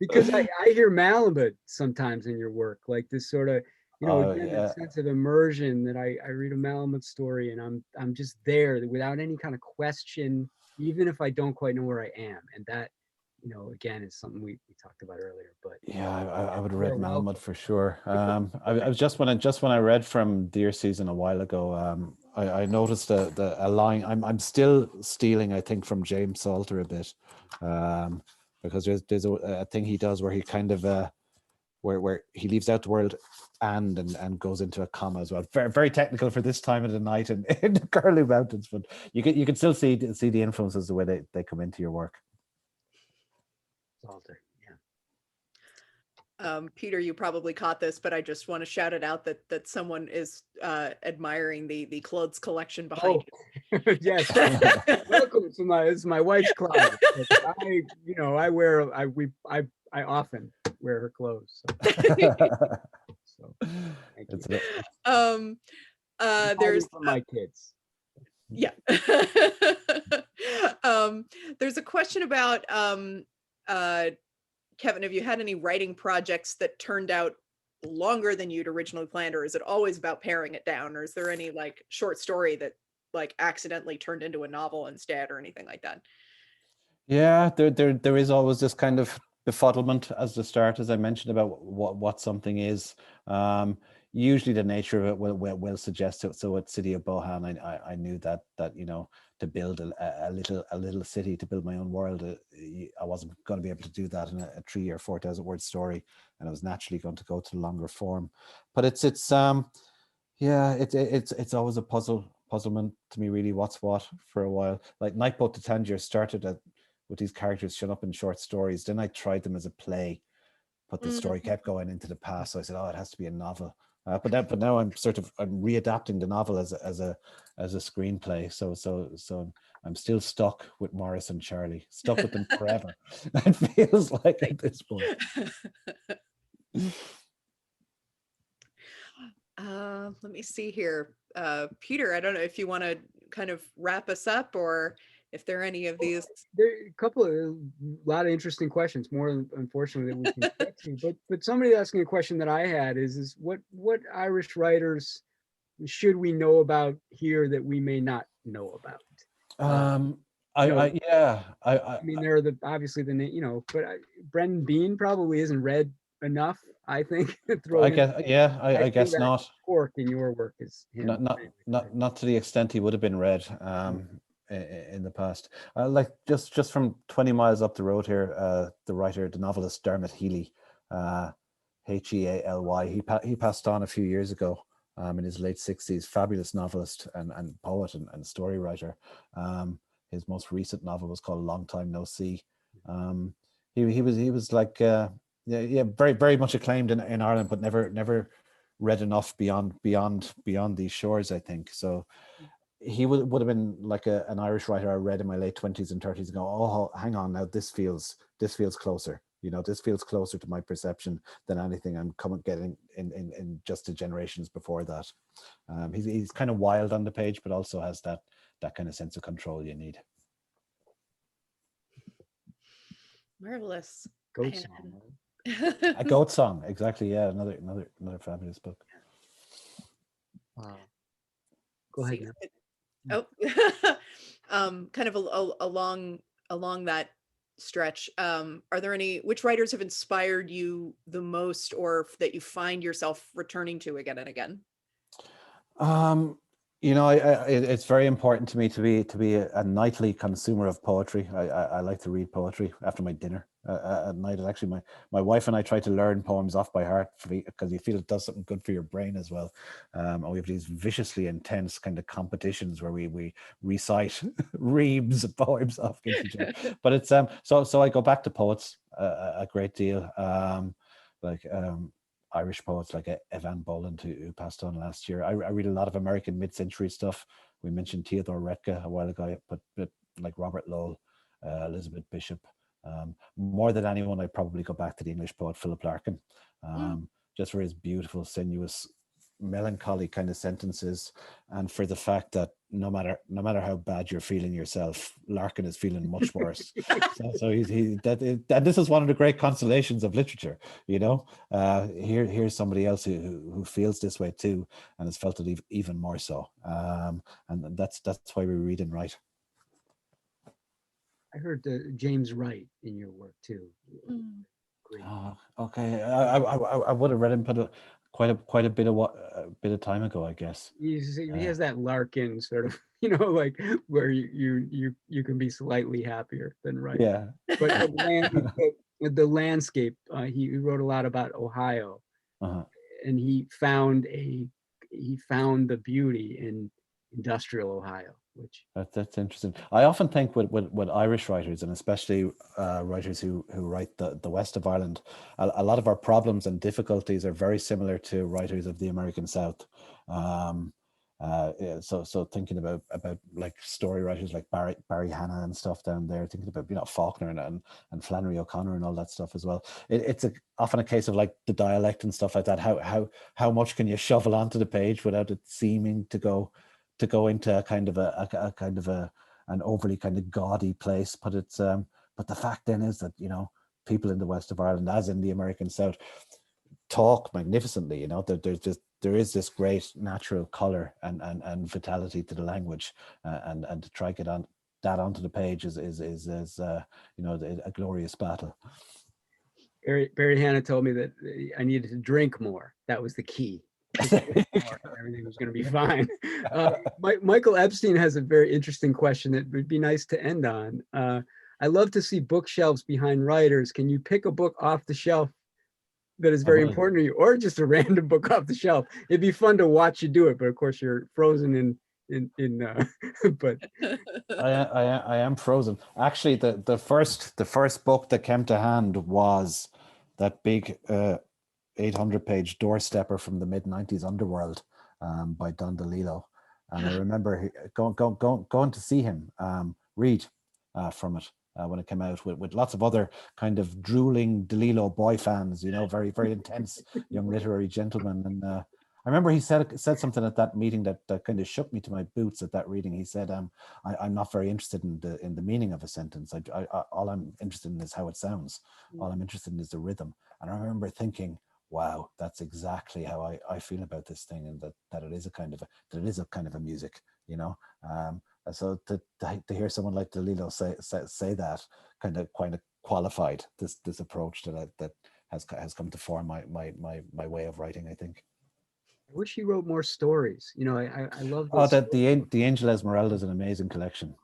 because I hear Malamut sometimes in your work, like this sort of, you know, again, that sense of immersion that I read a Malamut story and I'm just there without any kind of question, even if I don't quite know where I am. And that, you know, again, is something we talked about earlier. But yeah, I would have read Malamut for sure. I was just when I read from Deer Season a while ago, I noticed a line I'm still stealing, I think, from James Salter a bit, because there's a thing he does where he kind of where he leaves out the word and goes into a comma as well. Very, very technical for this time of the night in the Curlew Mountains, but you can still see the influences, the way they come into your work. Salter, yeah. Peter, you probably caught this, but I just want to shout it out that someone is admiring the clothes collection behind you. Yes. Welcome to my wife's closet. I often wear her clothes. So thank you. There's for my kids. yeah. There's a question about Kevin, have you had any writing projects that turned out longer than you'd originally planned, or is it always about paring it down, or is there any like short story that like accidentally turned into a novel instead or anything like that? Yeah, there is always this kind of befuddlement as the start, as I mentioned, about what something is. Usually the nature of it will suggest it. So at City of Bohan, I knew that you know, to build a little city, to build my own world, I wasn't going to be able to do that in a 3,000 or 4,000 word story, and I was naturally going to go to the longer form. But it's yeah, it's always a puzzlement to me, really, what's what for a while. Like Nightboat to Tangier started with these characters showing up in short stories. Then I tried them as a play, but the story kept going into the past. So I said, oh, it has to be a novel. But now I'm readapting the novel as a screenplay. So I'm still stuck with Morris and Charlie, stuck with them forever. It feels like at this point. Let me see here. Peter, I don't know if you want to kind of wrap us up, or if there are any of these. There are a lot of interesting questions, more unfortunately that we can get to. But somebody asking a question that I had is what Irish writers should we know about here that we may not know about? I mean, there are obviously but Brendan Bean probably isn't read enough, I think. I guess not. Cork in your work is him. Not to the extent he would have been read in the past. Like just from 20 miles up the road here, the novelist Dermot Healy, Healy, he passed on a few years ago. In his late 60s, fabulous novelist and poet and story writer. His most recent novel was called Long Time No See. He was like very, very much acclaimed in Ireland, but never read enough beyond these shores, I think. So he would have been like an Irish writer I read in my late 20s and 30s and go, oh, hang on now, this feels closer. You know, this feels closer to my perception than anything I'm getting in just the generations before that. He's kind of wild on the page, but also has that kind of sense of control you need. Marvelous. Goat Song. A Goat Song, exactly. Yeah, another fabulous book. Wow. Go ahead. Kind of along that stretch, are there which writers have inspired you the most, or that you find yourself returning to again and again? You know, it's very important to me to be a nightly consumer of poetry. I like to read poetry after my dinner at night. And actually, my wife and I try to learn poems off by heart because you feel it does something good for your brain as well. And we have these viciously intense kind of competitions where we recite reams of poems off each other. But it's so I go back to poets a great deal. Irish poets like Evan Boland, who passed on last year. I read a lot of American mid-century stuff. We mentioned Theodore Redke a while ago, but like Robert Lowell, Elizabeth Bishop. More than anyone, I'd probably go back to the English poet Philip Larkin, just for his beautiful, sinuous, melancholy kind of sentences, and for the fact that no matter how bad you're feeling yourself, Larkin is feeling much worse. so this is one of the great consolations of literature, you know. Here's somebody else who feels this way too, and has felt it even more so. And that's why we read and write. I heard James Wright in your work too. Great. Okay. I would have read him, but quite a bit of time ago, I guess. He has that Larkin sort of, you know, like where you can be slightly happier than Wright. Yeah. But the landscape, he wrote a lot about Ohio, and he found the beauty in industrial Ohio. That's interesting. I often think with Irish writers, and especially writers who write the west of Ireland, a lot of our problems and difficulties are very similar to writers of the American South. Yeah, so thinking about like story writers like Barry Hannah and stuff down there, thinking about Faulkner and Flannery O'Connor and all that stuff as well. It's often a case of like the dialect and stuff like that. How much can you shovel onto the page without it seeming to go into a kind of an overly kind of gaudy place? But it's but the fact then is that people in the west of Ireland, as in the American South, talk magnificently. There is this great natural color and vitality to the language, and to try get that onto the page is a glorious battle. Barry Hannah told me that I needed to drink more. That was the key. Everything was going to be fine. Michael Epstein has a very interesting question that would be nice to end on. I love to see bookshelves behind writers. Can you pick a book off the shelf that is very important to you, or just a random book off the shelf? It'd be fun to watch you do it, but of course you're frozen in but I am frozen. Actually, the first book that came to hand was that big 800-page doorstepper from the mid-90s Underworld, by Don DeLillo, and I remember going to see him read from it when it came out, with lots of other kind of drooling DeLillo boy fans, very, very intense young literary gentlemen. And I remember he said something at that meeting that kind of shook me to my boots at that reading. He said, I'm not very interested in the meaning of a sentence. All I'm interested in is how it sounds. All I'm interested in is the rhythm. And I remember thinking, wow, that's exactly how I feel about this thing, and that it is a kind of a music, so to hear someone like DeLillo say that kind of qualified this approach that has come to form my way of writing, I think. I wish he wrote more stories. I love this. The Angel Esmeralda is an amazing collection.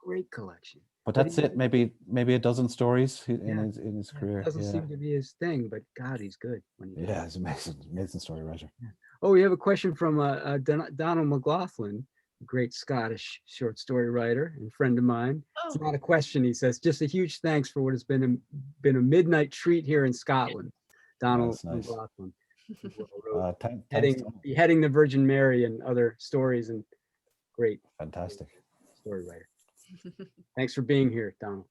Great collection. But that's it. Maybe a dozen stories in his career. It doesn't seem to be his thing, but God, he's good. He's amazing story writer. Yeah. Oh, we have a question from Donald McLaughlin, a great Scottish short story writer and friend of mine. Oh. It's not a question, he says. Just a huge thanks for what has been a midnight treat here in Scotland. Donald McLaughlin. Beheading the Virgin Mary and other stories, and great, fantastic story writer. Thanks for being here, Donald.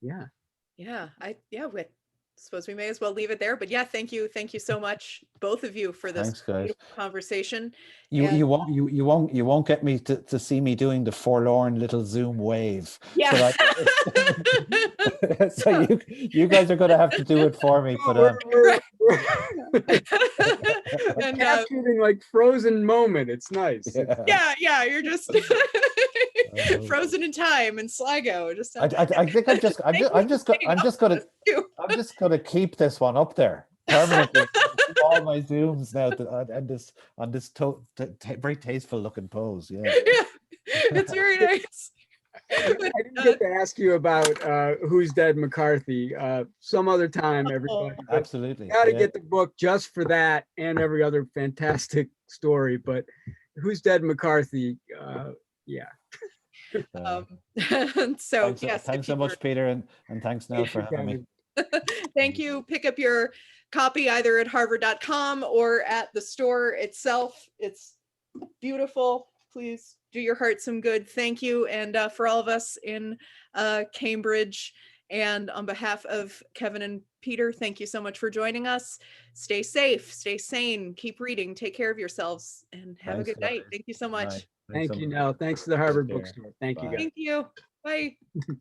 We suppose we may as well leave it there. But thank you so much, both of you, for this beautiful conversation. You won't get me to see me doing the forlorn little Zoom wave. Yeah. So you guys are going to have to do it for me. But and capturing like frozen moment. It's nice. Yeah. You're just frozen in time in Sligo. I think I'm just gonna keep this one up there permanently. All my Zooms now on this very tasteful looking pose. Yeah, it's very nice. I didn't get to ask you about Who's Dead McCarthy. Some other time, everybody. Absolutely. Got to get the book just for that and every other fantastic story. But Who's Dead McCarthy? So thanks so much, Peter, and thanks Nell for having me. Thank you. Pick up your copy either at harvard.com or at the store itself. It's beautiful. Please do your heart some good. Thank you. And for all of us in Cambridge, and on behalf of Kevin and Peter, thank you so much for joining us. Stay safe, stay sane, keep reading, take care of yourselves, and have a good night. Thank you so much. Thank you, Nell. Thanks to the Harvard Bookstore. Thank you, guys. Thank you. Bye. Thank you.